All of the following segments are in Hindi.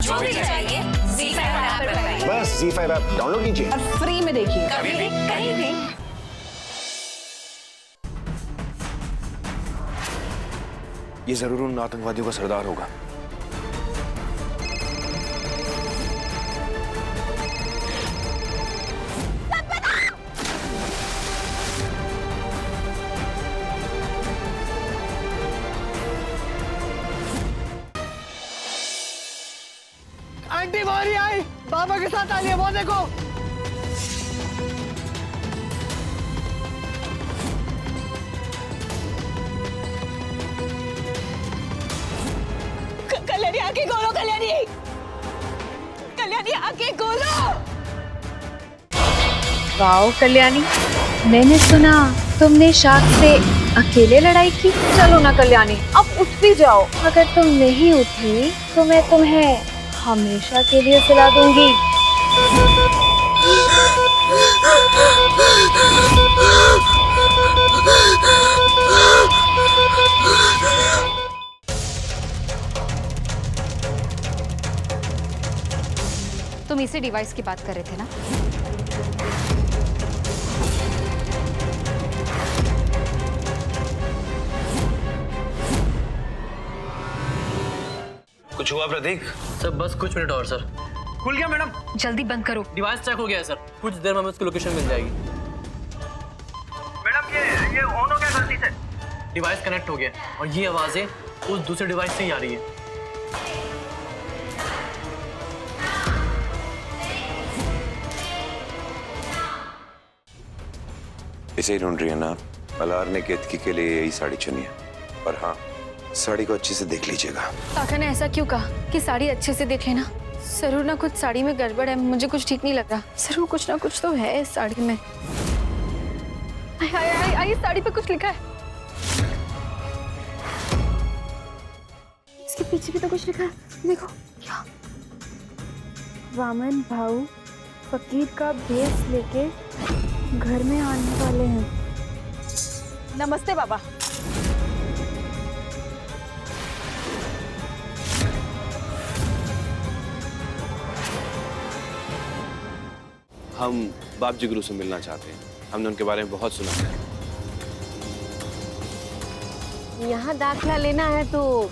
जो भी चाहिए ZEE5 ऐप पर पाइए। बस ZEE5 ऐप डाउनलोड कीजिए और फ्री में देखिए। कभी भी कहीं भी। ये जरूर उन आतंकवादियों का सरदार होगा। आंटी मोरी आई, बाबा के साथ आ रही है, वो देखो। कल्याणी आके खोलो, कल्याणी, कल्याणी आके खोलो। वाओ कल्याणी, मैंने सुना तुमने शाख से अकेले लड़ाई की। चलो ना कल्याणी, अब उठ भी जाओ। अगर तुम नहीं उठी तो मैं तुम्हें हमेशा के लिए सुला दूंगी। तुम इसी डिवाइस की बात कर रहे थे ना? कुछ हुआ प्रतीक? सर बस कुछ मिनट और सर। खुल गया मैडम। जल्दी बंद करो। डिवाइस चेक हो गया है सर, कुछ देर में हमें उसकी लोकेशन मिल जाएगी। मैडम ये ऑन हो गया गलती से। डिवाइस कनेक्ट हो गया और ये आवाजें उस दूसरे डिवाइस से ही आ रही है। इसे ही ढूंढ रही है ना? मल्हार ने केतकी के लिए यही साड़ी चुनी है। और हाँ, साड़ी को अच्छे से देख लीजिएगा। काका ने ऐसा क्यों कहा कि साड़ी अच्छे से देख लेना? जरूर ना कुछ साड़ी में गड़बड़ है, मुझे कुछ ठीक नहीं लग रहा। जरूर कुछ ना कुछ तो है इस साड़ी में। आई इस साड़ी पे कुछ लिखा है। इसके पीछे भी तो कुछ लिखा है, देखो क्या। वामन भाऊ फकीर का भेष लेके घर में आने वाले हैं। नमस्ते बाबा। हम बाप जी गुरु से मिलना चाहते हैं। हमने उनके बारे में बहुत सुना है। यहाँ दाखला लेना है तो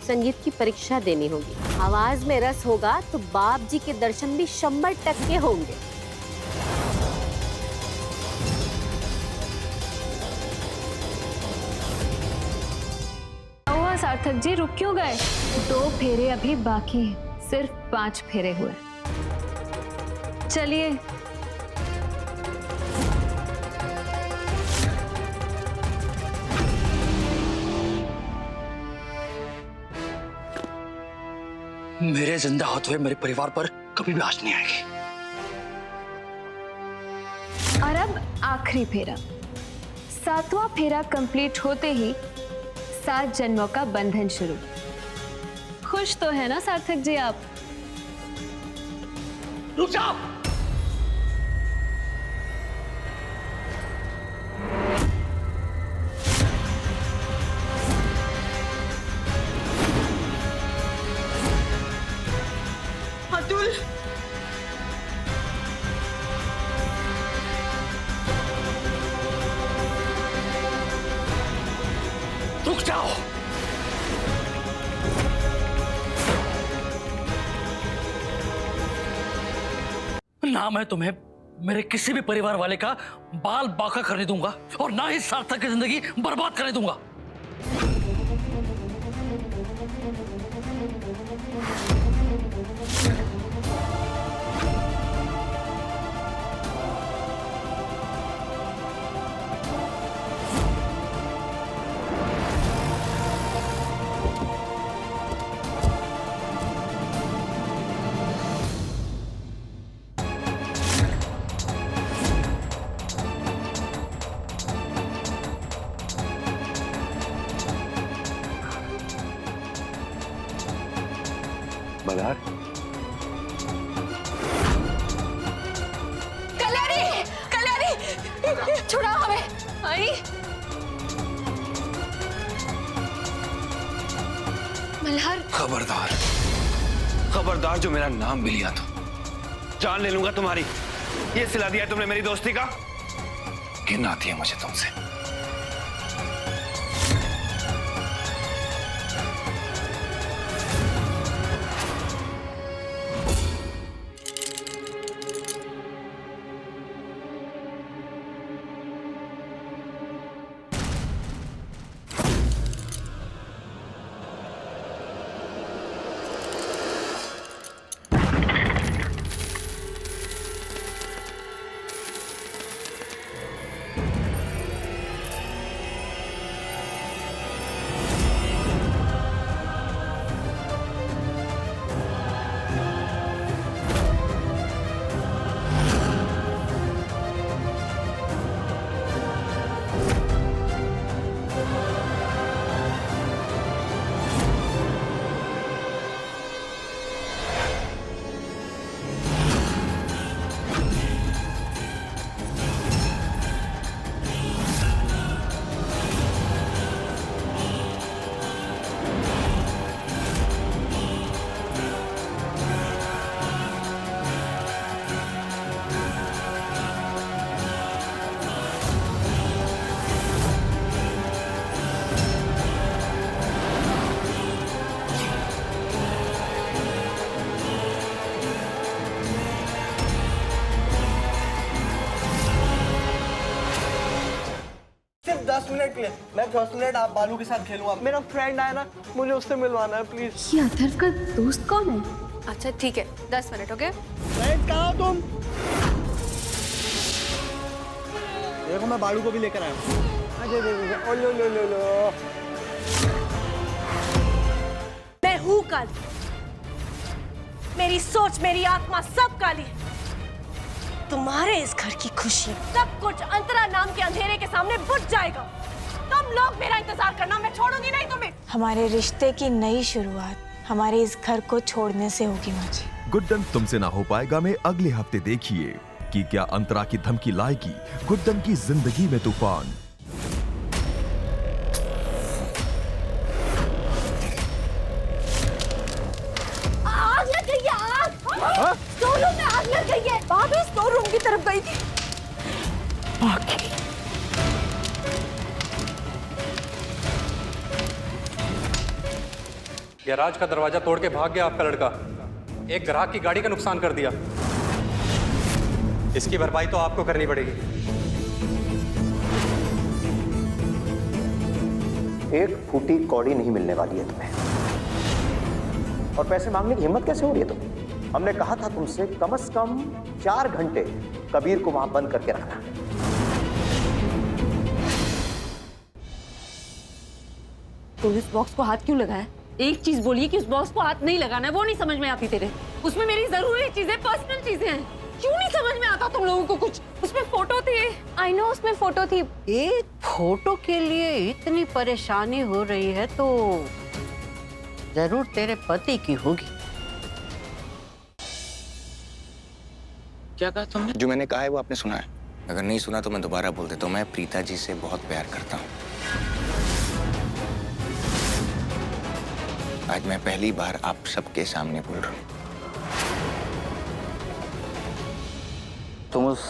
संगीत की परीक्षा देनी होगी। आवाज में रस होगा तो बाप जी के दर्शन भी 100% होंगे। हुआ सार्थक जी, रुक क्यों गए? 2 फेरे अभी बाकी हैं, सिर्फ 5 फेरे हुए। चलिए। मेरे जिंदा होते हुए मेरे परिवार पर कभी भी आँच नहीं आएगी। और अब आखिरी फेरा। 7वां फेरा कंप्लीट होते ही 7 जन्मों का बंधन शुरू। खुश तो है ना सार्थक जी आप? रुक जाओ। अतुल, रुक जाओ। ना मैं तुम्हें मेरे किसी भी परिवार वाले का बाल बांका करने दूंगा और ना ही सार्थक की जिंदगी बर्बाद करने दूंगा। मल्हार, कल्याणी, कल्याणी, छुड़ाओ हमें। आई मल्हार, खबरदार, खबरदार जो मेरा नाम भी लिया तो जान ले लूंगा तुम्हारी। ये सिला दिया तुमने मेरी दोस्ती का। घिन आती है मुझे तुमसे। सिर्फ 10 मिनट के लिए। मैं 10 मिनट आप बालू के साथ खेलूंगा। मेरा फ्रेंड आया ना, मुझे उससे मिलवाना है प्लीज। ये अथर्व का दोस्त कौन है? अच्छा ठीक है, 10 मिनट, ओके? फ्रेंड कहाँ हो तुम? देखो मैं बालू को भी लेकर आया हूँ। ओ लो लो लो लो। मैं हूँ काली। मेरी सोच, मेरी आत्मा सब काली है। तुम्हारे इस घर की खुशी सब कुछ अंतरा नाम के अंधेरे के सामने बुझ जाएगा। तुम लोग मेरा इंतजार करना, मैं छोड़ूंगी नहीं तुम्हें। हमारे रिश्ते की नई शुरुआत हमारे इस घर को छोड़ने से होगी माँ जी। गुड्डन तुमसे ना हो पाएगा में अगले हफ्ते देखिए कि क्या अंतरा की धमकी लाएगी गुड्डन की जिंदगी में तूफान। आग लग गई है, आग! स्टोर रूम में आग लग गई है। भाभी स्टोर रूम की तरफ गई थी। गैराज का दरवाजा तोड़ के भाग गया आपका लड़का। एक ग्राहक की गाड़ी का नुकसान कर दिया। इसकी भरपाई तो आपको करनी पड़ेगी। एक फूटी कौड़ी नहीं मिलने वाली है तुम्हें। और पैसे मांगने की हिम्मत कैसे हो रही है तुम्हें? हमने कहा था तुमसे कम से कम 4 घंटे कबीर को वहां बंद करके रखना। तो इस बॉक्स को हाथ क्यों लगाया? एक चीज बोलिए कि उस बॉक्स को हाथ नहीं लगाना है, वो नहीं समझ में आती तेरे। उसमें मेरी जरूरी चीजें, पर्सनल चीजें हैं। क्यों नहीं समझ में आता तुम लोगों को कुछ? उसमें फोटो थी। आई नो उसमें फोटो थी। एक फोटो के लिए इतनी परेशानी हो रही है तो जरूर तेरे पति की होगी। क्या कहा तुमने? जो मैंने कहा है वो आपने सुना है? अगर नहीं सुना तो मैं दोबारा बोल देता हूँ। मैं प्रीता जी से बहुत प्यार करता हूँ। आज मैं पहली बार आप सबके सामने बोल रहा हूँ। तुम उस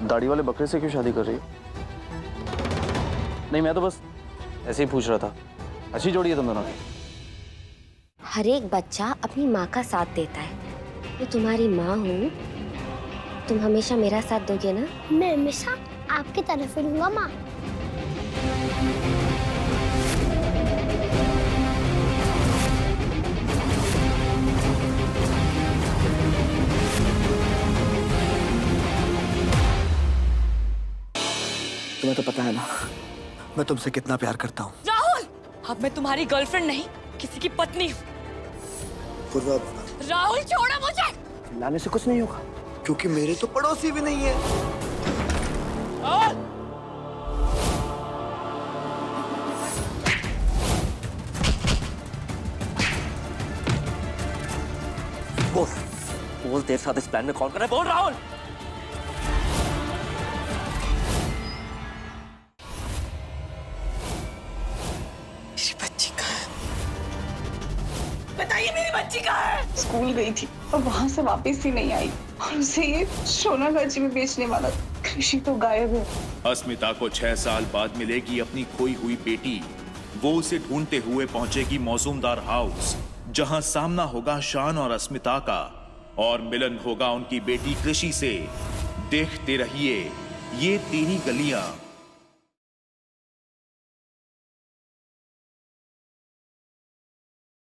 दाढ़ी वाले बकरे से क्यों शादी कर रही हो? नहीं, मैं तो बस ऐसे ही पूछ रहा था। अच्छी जोड़ी है तुम दोनों की। हर एक बच्चा अपनी माँ का साथ देता है। मैं तुम्हारी माँ हूँ, तुम हमेशा मेरा साथ दोगे ना? मैं हमेशा आपकी तरफ रहूंगा माँ। तुम्हें तो पता है ना मैं तुमसे कितना प्यार करता हूँ। राहुल, अब मैं तुम्हारी गर्लफ्रेंड नहीं, किसी की पत्नी हूँ। राहुल छोड़ो मुझे। लाने से कुछ नहीं होगा क्योंकि मेरे तो पड़ोसी भी नहीं है। बोल तेरे साथ इस प्लान में कौन कर रहा है? बोल राहुल। मेरी बच्ची कहाँ है? बताइए मेरी बच्ची कहाँ है? स्कूल गई थी और वहां से वापस ही नहीं आई और उसे ये सोना गाजी में बेचने वाला कृषि तो गायब है। अस्मिता को 6 साल बाद मिलेगी अपनी खोई हुई बेटी। वो उसे ढूंढते हुए पहुंचेगी मौजूमदार हाउस, जहां सामना होगा शान और अस्मिता का और मिलन होगा उनकी बेटी कृषि से। देखते रहिए ये तेरी गलियां।